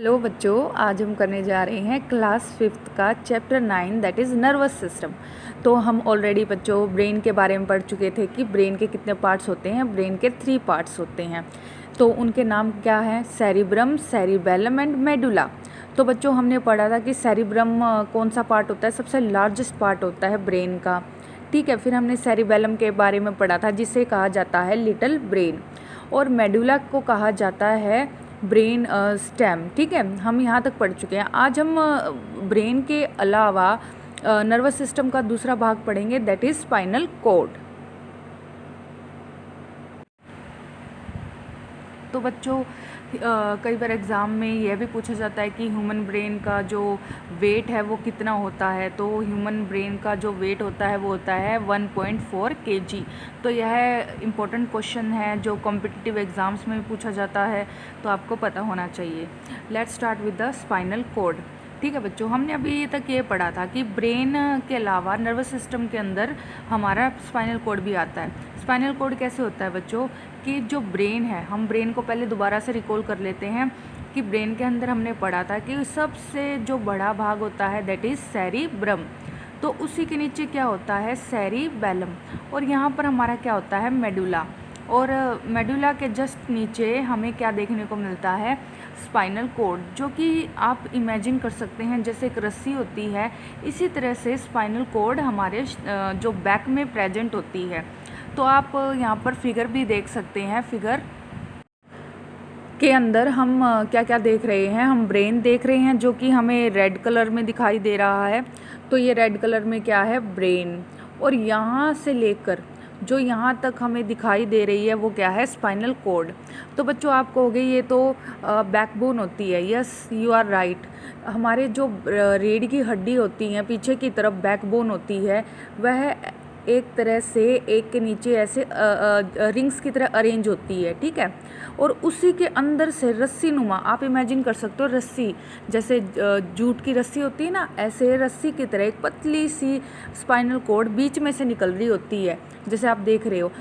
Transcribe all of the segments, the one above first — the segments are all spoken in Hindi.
हेलो बच्चों, आज हम करने जा रहे हैं क्लास 5th का chapter 9 that is nervous system. तो हम ऑलरेडी बच्चों ब्रेन के बारे में पढ़ चुके थे कि ब्रेन के कितने पार्ट्स होते हैं। ब्रेन के 3 पार्ट्स होते हैं, तो उनके नाम क्या हैं? Cerebrum, cerebellum and medulla. तो बच्चों हमने पढ़ा था कि सेरिब्रम कौन सा पार्ट होता है? सबसे लार्जेस्ट पार्ट होता है ब्रेन का। ठीक है, फिर हमने सेरिबेलम के बारे में पढ़ा था जिसे कहा जाता है लिटिल ब्रेन, और मेडुला को कहा जाता है ब्रेन स्टेम। ठीक है, हम यहाँ तक पढ़ चुके हैं। आज हम ब्रेन के अलावा नर्वस सिस्टम का दूसरा भाग पढ़ेंगे दैट इज़ स्पाइनल कॉर्ड। तो बच्चों कई बार एग्ज़ाम में यह भी पूछा जाता है कि ह्यूमन ब्रेन का जो वेट है वो कितना होता है। तो ह्यूमन ब्रेन का जो वेट होता है वो होता है 1.4 kg। तो यह इम्पोर्टेंट क्वेश्चन है जो कॉम्पिटिटिव एग्ज़ाम्स में भी पूछा जाता है, तो आपको पता होना चाहिए। Let's start with the spinal cord. ठीक है बच्चों, हमने अभी तक ये पढ़ा था कि ब्रेन के अलावा नर्वस सिस्टम के अंदर हमारा स्पाइनल कॉर्ड भी आता है। स्पाइनल कॉर्ड कैसे होता है बच्चों कि जो ब्रेन है, हम ब्रेन को पहले दोबारा से रिकॉल कर लेते हैं कि ब्रेन के अंदर हमने पढ़ा था कि सबसे जो बड़ा भाग होता है दैट इज़ सेरिब्रम। तो उसी के नीचे क्या होता है? सेरिबेलम। और यहाँ पर हमारा क्या होता है? मेडुला। और मेडुला के जस्ट नीचे हमें क्या देखने को मिलता है? स्पाइनल कॉर्ड, जो कि आप इमेजिन कर सकते हैं जैसे एक रस्सी होती है, इसी तरह से स्पाइनल कॉर्ड हमारे जो बैक में प्रेजेंट होती है। तो आप यहाँ पर फिगर भी देख सकते हैं। फिगर के अंदर हम क्या क्या देख रहे हैं? हम ब्रेन देख रहे हैं जो कि हमें रेड कलर में दिखाई दे रहा है। तो ये रेड कलर में क्या है? ब्रेन। और यहाँ से लेकर जो यहाँ तक हमें दिखाई दे रही है वो क्या है? Spinal cord. तो बच्चों आप कहोगे ये तो बैकबोन होती है। Yes, you are right. हमारे जो रीढ़ की हड्डी होती हैं पीछे की तरफ बैकबोन होती है, वह एक तरह से एक के नीचे ऐसे रिंग्स की तरह अरेंज होती है। ठीक है, और उसी के अंदर से रस्सी नुमा, आप इमेजिन कर सकते हो रस्सी, जैसे जूट की रस्सी होती है ना, ऐसे रस्सी की तरह एक पतली सी स्पाइनल कॉर्ड बीच में से निकल रही होती है, जैसे आप देख रहे हो।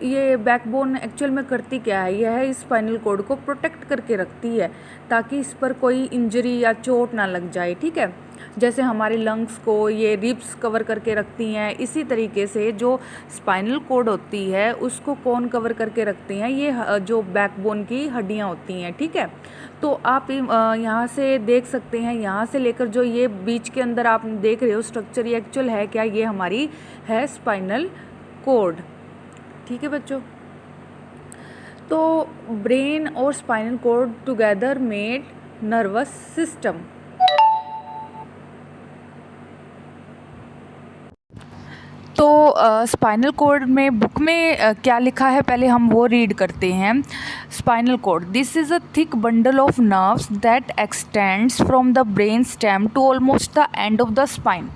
ये बैकबोन एक्चुअल में करती क्या है? यह इस स्पाइनल कॉर्ड को प्रोटेक्ट करके रखती है ताकि इस पर कोई इंजरी या चोट ना लग जाए। ठीक है, जैसे हमारे लंग्स को ये रिब्स कवर करके रखती हैं, इसी तरीके से जो स्पाइनल कॉर्ड होती है उसको कौन कवर करके रखते हैं? ये जो बैकबोन की हड्डियां होती हैं। ठीक है, तो आप यहाँ से देख सकते हैं, यहाँ से लेकर जो ये बीच के अंदर आप देख रहे हो स्ट्रक्चर, ये एक्चुअल है क्या? ये हमारी है स्पाइनल कॉर्ड। ठीक है बच्चों, तो ब्रेन और spinal cord together made nervous system. तो स्पाइनल कॉर्ड में बुक में क्या लिखा है पहले हम वो रीड करते हैं। Spinal cord, this is a thick bundle of nerves that extends from the brain stem to almost the end of the spine.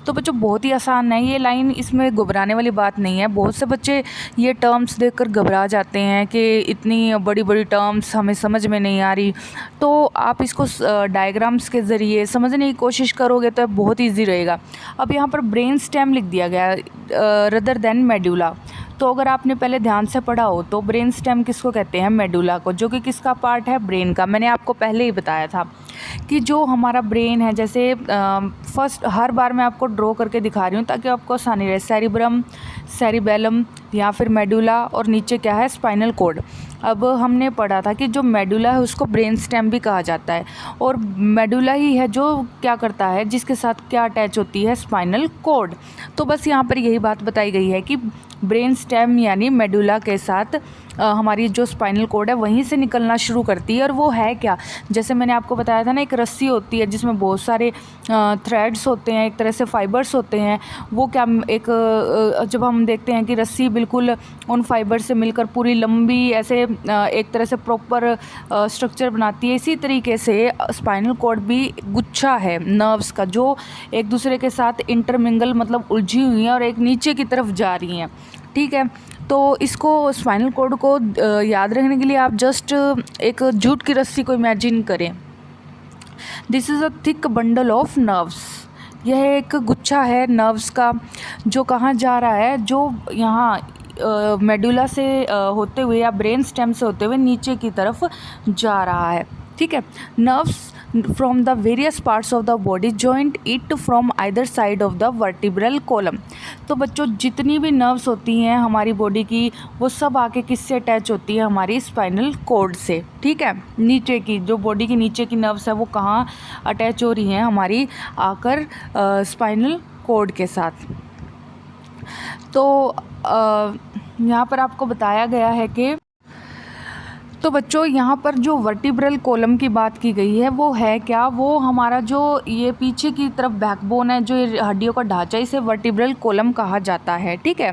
तो बच्चों बहुत ही आसान है ये लाइन, इसमें घबराने वाली बात नहीं है। बहुत से बच्चे ये टर्म्स देखकर घबरा जाते हैं कि इतनी बड़ी बड़ी टर्म्स हमें समझ में नहीं आ रही। तो आप इसको डायग्राम्स के ज़रिए समझने की कोशिश करोगे तो बहुत ईजी रहेगा। अब यहाँ पर ब्रेन स्टेम लिख दिया गया रदर देन मेडुला। तो अगर आपने पहले ध्यान से पढ़ा हो तो ब्रेन स्टेम किसको कहते हैं? मेडुला को, जो कि किसका पार्ट है? ब्रेन का। मैंने आपको पहले ही बताया था कि जो हमारा ब्रेन है, जैसे फर्स्ट हर बार मैं आपको ड्रॉ करके दिखा रही हूँ ताकि आपको आसानी रहे। सेरिब्रम, सेरिबेलम या फिर मेडुला, और नीचे क्या है? Spinal cord. अब हमने पढ़ा था कि जो मेडुला है उसको ब्रेन स्टेम भी कहा जाता है, और मेडुला ही है जो क्या करता है, जिसके साथ क्या अटैच होती है? Spinal cord. तो बस यहाँ पर यही बात बताई गई है कि ब्रेन स्टेम यानी मेडुला के साथ हमारी जो स्पाइनल कॉर्ड है वहीं से निकलना शुरू करती है। और वो है क्या? जैसे मैंने आपको बताया था ना, एक रस्सी होती है जिसमें बहुत सारे थ्रेड्स होते हैं, एक तरह से फाइबर्स होते हैं। वो क्या जब हम देखते हैं कि रस्सी बिल्कुल उन फाइबर से मिलकर पूरी लंबी ऐसे एक तरह से प्रॉपर स्ट्रक्चर बनाती है, इसी तरीके से स्पाइनल कॉर्ड भी गुच्छा है नर्व्स का जो एक दूसरे के साथ इंटरमिंगल मतलब उलझी हुई हैं और एक नीचे की तरफ जा रही हैं। ठीक है, तो इसको स्पाइनल कॉर्ड को याद रखने के लिए आप जस्ट एक जूट की रस्सी को इमेजिन करें। This is a thick bundle of nerves. यह एक गुच्छा है नर्व्स का जो कहाँ जा रहा है? जो यहाँ मेडुला से होते हुए या ब्रेन स्टेम से होते हुए नीचे की तरफ जा रहा है। ठीक है। Nerves from the various parts of the body joint it from either side of the vertebral column. तो बच्चों जितनी भी नर्व्स होती हैं हमारी बॉडी की, वो सब आके किससे अटैच होती है, हमारी स्पाइनल कॉर्ड से। ठीक है, नीचे की जो बॉडी की नीचे की नर्व्स है वो कहाँ अटैच हो रही हैं, हमारी आकर स्पाइनल कॉर्ड के साथ। तो यहाँ पर आपको बताया गया है कि तो बच्चों यहाँ पर जो वर्टिब्रल कॉलम की बात की गई है वो है क्या, वो हमारा जो ये पीछे की तरफ बैकबोन है, जो ये हड्डियों का ढांचा, इसे वर्टिब्रल कॉलम कहा जाता है। ठीक है,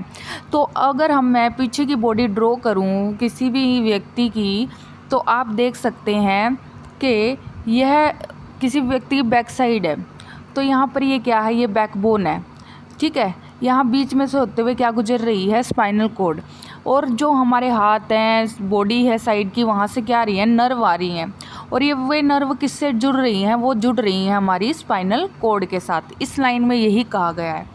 तो अगर मैं पीछे की बॉडी ड्रॉ करूँ किसी भी व्यक्ति की, तो आप देख सकते हैं कि यह किसी व्यक्ति की बैक साइड है। तो यहाँ पर ये क्या है, ये बैकबोन है। ठीक है, यहाँ बीच में से होते हुए क्या गुजर रही है, स्पाइनल कॉर्ड। और जो हमारे हाथ हैं, बॉडी है साइड की, वहाँ से क्या आ रही है, नर्व आ रही हैं। और ये वे नर्व किससे जुड़ रही हैं, वो जुड़ रही हैं हमारी स्पाइनल कॉर्ड के साथ। इस लाइन में यही कहा गया है।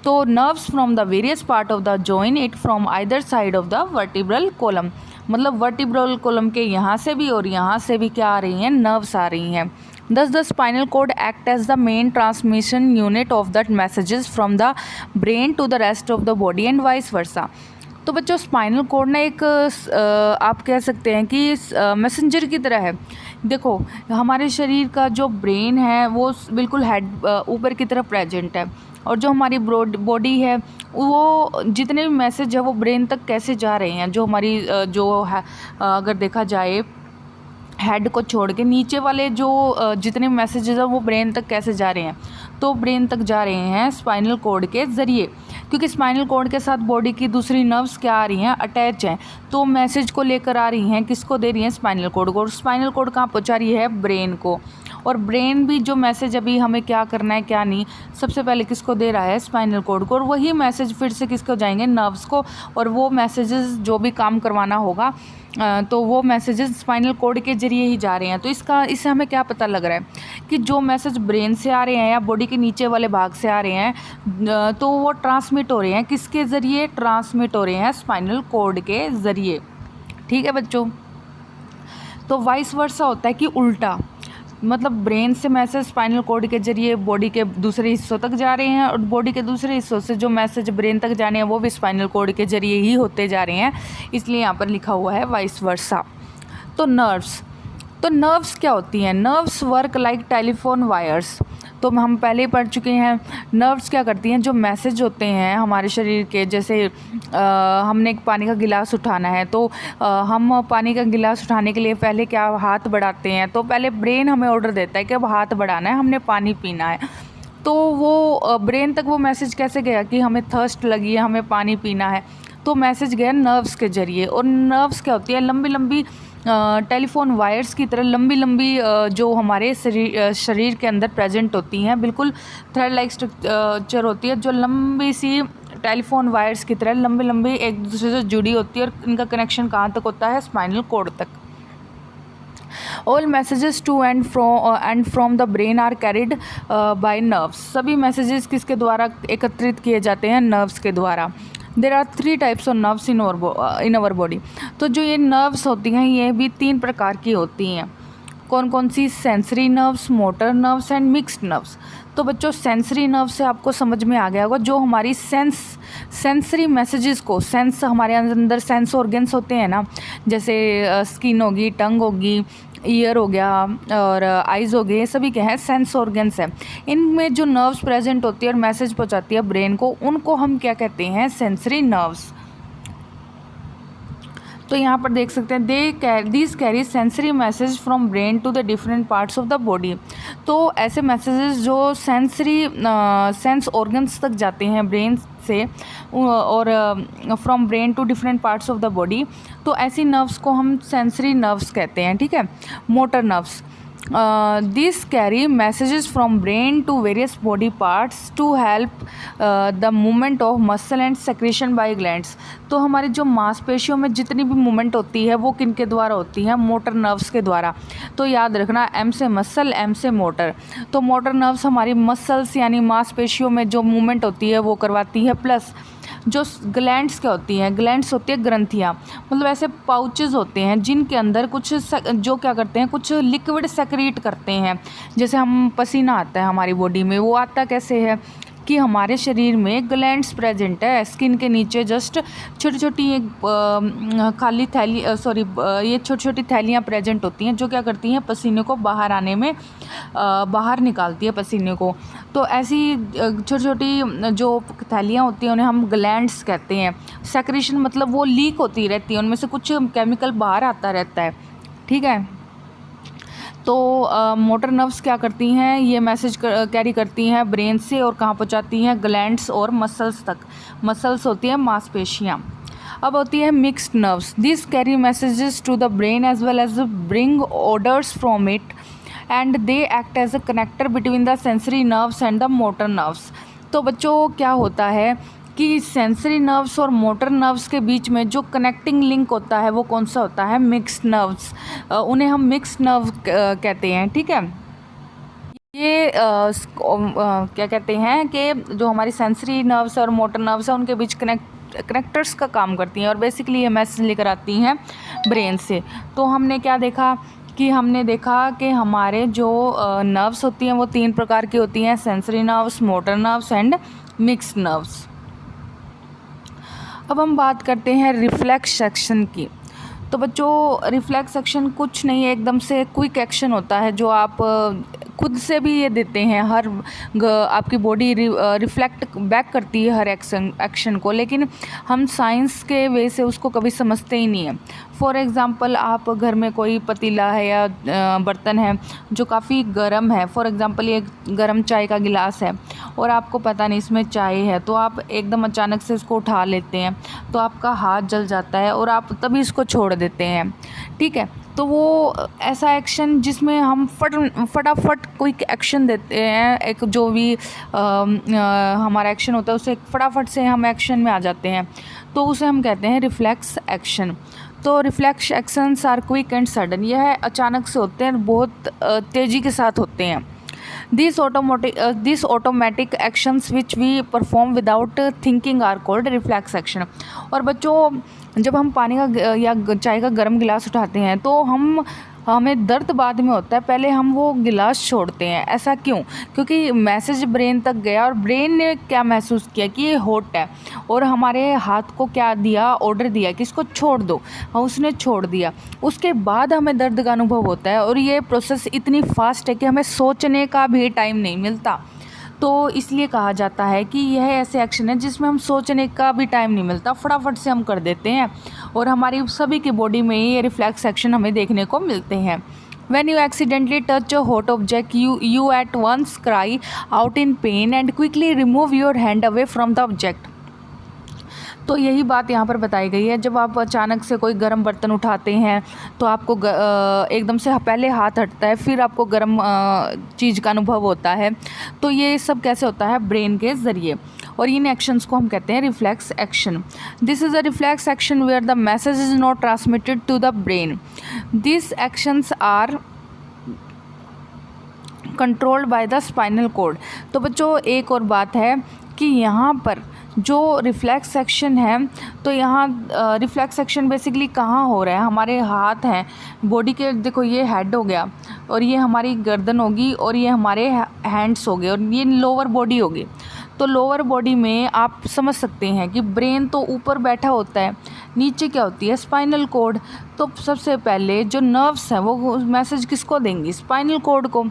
तो nerves from the various part of the joint it from either side of the vertebral column, मतलब वर्टिब्रल कॉलम के यहाँ से भी और यहाँ से भी क्या आ रही हैं, नर्व्स आ रही हैं। Thus the spinal cord act as the main transmission unit of that messages from the brain to the rest of the body and vice versa। तो बच्चों स्पाइनल कॉर्ड ना एक आप कह सकते हैं कि मैसेंजर की तरह है। देखो हमारे शरीर का जो ब्रेन है वो बिल्कुल हेड ऊपर की तरफ प्रेजेंट है, और जो हमारी बॉडी है वो जितने भी मैसेज है वो ब्रेन तक कैसे जा रहे हैं, जो हमारी जो है अगर देखा जाए हेड को छोड़ के नीचे वाले जो जितने मैसेजेस हैं वो ब्रेन तक कैसे जा रहे हैं, तो ब्रेन तक जा रहे हैं स्पाइनल कॉर्ड के ज़रिए, क्योंकि स्पाइनल कॉर्ड के साथ बॉडी की दूसरी नर्व्स क्या आ रही हैं, अटैच हैं। तो मैसेज को लेकर आ रही हैं, किसको दे रही हैं, स्पाइनल कॉर्ड को। और स्पाइनल कॉर्ड कहाँ पहुँचा रही है, ब्रेन को। और ब्रेन भी जो मैसेज अभी हमें क्या करना है क्या नहीं, सबसे पहले किसको दे रहा है, स्पाइनल कॉर्ड को। और वही मैसेज फिर से किसको जाएंगे, नर्व्स को। और वो मैसेजेस जो भी काम करवाना होगा तो वो मैसेजेस स्पाइनल कॉर्ड के ज़रिए ही जा रहे हैं। तो इससे हमें क्या पता लग रहा है कि जो मैसेज ब्रेन से आ रहे हैं या बॉडी के नीचे वाले भाग से आ रहे हैं, तो वो ट्रांसमिट हो रहे हैं किसके ज़रिए, ट्रांसमिट हो रहे हैं स्पाइनल कॉर्ड के ज़रिए। ठीक है बच्चों। तो वाइस वर्सा होता है कि उल्टा, मतलब ब्रेन से मैसेज स्पाइनल कॉर्ड के जरिए बॉडी के दूसरे हिस्सों तक जा रहे हैं, और बॉडी के दूसरे हिस्सों से जो मैसेज ब्रेन तक जाने हैं वो भी स्पाइनल कॉर्ड के जरिए ही होते जा रहे हैं, इसलिए यहाँ पर लिखा हुआ है वाइस वर्सा। तो नर्व्स क्या होती हैं, nerves work like telephone wires. तो हम पहले ही पढ़ चुके हैं। नर्व्स क्या करती हैं, जो मैसेज होते हैं हमारे शरीर के, जैसे हमने एक पानी का गिलास उठाना है, तो हम पानी का गिलास उठाने के लिए पहले क्या हाथ बढ़ाते हैं, तो पहले ब्रेन हमें ऑर्डर देता है कि अब हाथ बढ़ाना है, हमने पानी पीना है। तो वो ब्रेन तक वो मैसेज कैसे गया कि हमें थर्स्ट लगी है, हमें पानी पीना है, तो मैसेज गया नर्व्स के जरिए। और नर्व्स क्या होती है, लंबी लंबी टेलीफोन वायर्स की तरह लंबी लंबी जो हमारे शरीर के अंदर प्रेजेंट होती हैं, बिल्कुल थ्रेड लाइक स्ट्रक्चर होती है, जो लंबी सी टेलीफोन वायर्स की तरह लंबी लंबी एक दूसरे से जुड़ी होती है, और इनका कनेक्शन कहाँ तक होता है, स्पाइनल कॉर्ड तक। All messages to and from the brain are carried by nerves. सभी मैसेजेस किसके द्वारा एकत्रित किए जाते हैं, नर्व्स के द्वारा। There are 3 types of nerves in our body. तो जो ये नर्व्स होती हैं ये भी 3 प्रकार की होती हैं। कौन कौन सी, sensory nerves, motor nerves and mixed nerves. तो बच्चों सेंसरी नर्व से आपको समझ में आ गया होगा, जो हमारी सेंसरी मैसेजेस को, सेंस हमारे अंदर सेंस ऑर्गन्स होते हैं ना, जैसे स्किन होगी, टंग होगी, ईयर हो गया और आइज़ हो गए, सभी के हैं सेंस ऑर्गन्स हैं। इनमें जो नर्व्स प्रेजेंट होती है और मैसेज पहुंचाती है ब्रेन को, उनको हम क्या कहते हैं, सेंसरी नर्व्स। तो यहाँ पर देख सकते हैं these carry sensory message from brain to the different parts of the body. तो ऐसे मैसेजेस जो सेंस ऑर्गन्स तक जाते हैं ब्रेन से, और from brain to different parts of the body, तो ऐसी नर्व्स को हम सेंसरी नर्व्स कहते हैं। ठीक है। Motor nerves, these carry messages from brain to various body parts to help the movement of muscle and secretion by glands। तो हमारी जो मांसपेशियों में जितनी भी मूवमेंट होती है वो किन के द्वारा होती है, मोटर नर्व्स के द्वारा। तो याद रखना, एम से मसल, एम से मोटर। तो मोटर नर्व्स हमारी मसल्स यानी मांसपेशियों में जो मूवमेंट होती है वो करवाती है, प्लस जो ग्लैंड्स क्या होती हैं, ग्लैंड्स होती है ग्रंथियाँ, मतलब ऐसे पाउचेस होते हैं जिनके अंदर कुछ जो क्या करते हैं, कुछ लिक्विड सेक्रीट करते हैं। जैसे हम पसीना आता है हमारी बॉडी में, वो आता कैसे है कि हमारे शरीर में ग्लैंड्स प्रेजेंट है स्किन के नीचे, जस्ट छोटी छोटी एक खाली थैली ये छोटी छोटी थैलियाँ प्रेजेंट होती हैं जो क्या करती हैं, पसीने को बाहर आने में बाहर निकालती है पसीने को। तो ऐसी छोटी छोटी जो थैलियाँ होती हैं उन्हें हम ग्लैंड्स कहते हैं। सेक्रेशन मतलब वो लीक होती रहती है, उनमें से कुछ केमिकल बाहर आता रहता है, ठीक है। तो मोटर नर्व्स क्या करती हैं, ये मैसेज कैरी करती हैं ब्रेन से और कहाँ पहुँचाती हैं, ग्लैंड्स और मसल्स तक। मसल्स होती हैं मांसपेशियाँ। अब होती है mixed nerves, this carry messages to the brain as well as bring orders from it and they act as a connector between the sensory nerves and the motor nerves. तो बच्चों क्या होता है कि सेंसरी नर्व्स और मोटर नर्व्स के बीच में जो कनेक्टिंग लिंक होता है वो कौन सा होता है, मिक्स्ड नर्व्स। उन्हें हम मिक्स्ड नर्व कहते हैं, ठीक है। ये क्या कहते हैं कि जो हमारी सेंसरी नर्व्स और मोटर नर्व्स है उनके बीच कनेक्टर्स का काम करती हैं और बेसिकली ये मैसेज लेकर आती हैं ब्रेन से। तो हमने क्या देखा कि हमारे जो नर्व्स होती हैं वो 3 प्रकार की होती हैं, sensory nerves, motor nerves and mixed nerves. अब हम बात करते हैं रिफ्लेक्स सेक्शन की। तो बच्चों रिफ्लेक्स एक्शन कुछ नहीं है, एकदम से क्विक एक्शन होता है जो आप खुद से भी ये देते हैं। आपकी बॉडी रिफ्लेक्ट बैक करती है हर एक्शन को, लेकिन हम साइंस के वे से उसको कभी समझते ही नहीं है। फॉर एग्ज़ाम्पल आप घर में कोई पतीला है या बर्तन है जो काफ़ी गर्म है, फॉर एग्ज़ाम्पल ये गर्म चाय का गिलास है और आपको पता नहीं इसमें चाय है, तो आप एकदम अचानक से इसको उठा लेते हैं तो आपका हाथ जल जाता है और आप तभी इसको छोड़ देते हैं, ठीक है। तो वो ऐसा एक्शन जिसमें हम फटाफट कोई एक्शन देते हैं, एक जो भी हमारा एक्शन होता है उसे फटाफट से हम एक्शन में आ जाते हैं, तो उसे हम कहते हैं रिफ्लेक्स एक्शन। तो reflex actions are quick and sudden, यह अचानक से होते हैं, बहुत तेज़ी के साथ होते हैं। These automatic actions which we perform without thinking are called reflex action। और बच्चों जब हम पानी का या चाय का गर्म गिलास उठाते हैं तो हमें दर्द बाद में होता है, पहले हम वो गिलास छोड़ते हैं। ऐसा क्यों? क्योंकि मैसेज ब्रेन तक गया और ब्रेन ने क्या महसूस किया कि ये हॉट है और हमारे हाथ को क्या दिया, ऑर्डर दिया कि इसको छोड़ दो, और उसने छोड़ दिया। उसके बाद हमें दर्द का अनुभव होता है और ये प्रोसेस इतनी फास्ट है कि हमें सोचने का भी टाइम नहीं मिलता। तो इसलिए कहा जाता है कि यह ऐसे एक्शन है जिसमें हम सोचने का भी टाइम नहीं मिलता, फटाफट से हम कर देते हैं और हमारी सभी की बॉडी में ये रिफ्लेक्स एक्शन हमें देखने को मिलते हैं। When you accidentally touch a hot object, you at once cry out in pain and quickly remove your hand away from the object। तो यही बात यहाँ पर बताई गई है। जब आप अचानक से कोई गर्म बर्तन उठाते हैं तो आपको एकदम से पहले हाथ हटता है, फिर आपको गर्म चीज़ का अनुभव होता है। तो ये सब कैसे होता है? ब्रेन के ज़रिए, और इन एक्शंस को हम कहते हैं reflex action. This is a reflex action where the message is not transmitted to the brain. This actions are controlled by the spinal cord. तो बच्चों एक और बात है कि यहाँ पर जो रिफ्लेक्स एक्शन है, तो यहाँ रिफ्लेक्स एक्शन बेसिकली कहाँ हो रहा है? हमारे हाथ हैं बॉडी के, देखो ये हेड हो गया और ये हमारी गर्दन होगी और ये हमारे हैंड्स हो गए और ये लोअर बॉडी होगी। तो लोअर बॉडी में आप समझ सकते हैं कि ब्रेन तो ऊपर बैठा होता है, नीचे क्या होती है? Spinal cord. तो सबसे पहले जो नर्व्स हैं वो मैसेज किसको देंगी? स्पाइनल कॉर्ड को।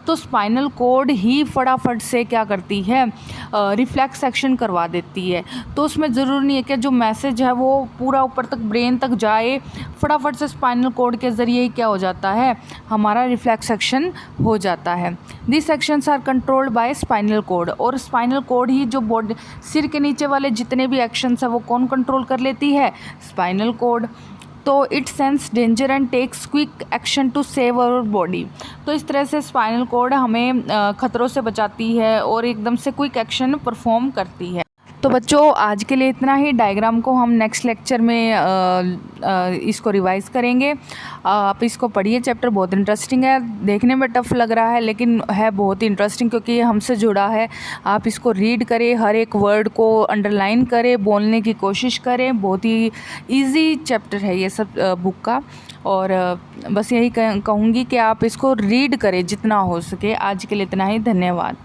तो स्पाइनल कॉर्ड ही फटाफट से क्या करती है? रिफ्लेक्स एक्शन करवा देती है। तो उसमें ज़रूरी नहीं है कि जो मैसेज है वो पूरा ऊपर तक ब्रेन तक जाए, फटाफट से स्पाइनल कॉर्ड के ज़रिए ही क्या हो जाता है? हमारा रिफ्लेक्स एक्शन हो जाता है। This actions are controlled by spinal cord. और स्पाइनल कॉर्ड ही जो बॉडी सिर के नीचे वाले जितने भी एक्शंस हैं वो कौन कंट्रोल कर लेती है? Spinal cord. तो it sense danger and takes quick action to save our body. तो इस तरह से स्पाइनल कॉर्ड हमें खतरों से बचाती है और एकदम से क्विक एक्शन परफॉर्म करती है। तो बच्चों आज के लिए इतना ही। डायग्राम को हम नेक्स्ट लेक्चर में इसको रिवाइज करेंगे। आप इसको पढ़िए, चैप्टर बहुत इंटरेस्टिंग है, देखने में टफ लग रहा है लेकिन है बहुत इंटरेस्टिंग क्योंकि ये हमसे जुड़ा है। आप इसको रीड करें, हर एक वर्ड को अंडरलाइन करें, बोलने की कोशिश करें। बहुत ही ईजी चैप्टर है ये सब बुक का। और बस यही कहूँगी कि आप इसको रीड करें जितना हो सके। आज के लिए इतना ही, धन्यवाद।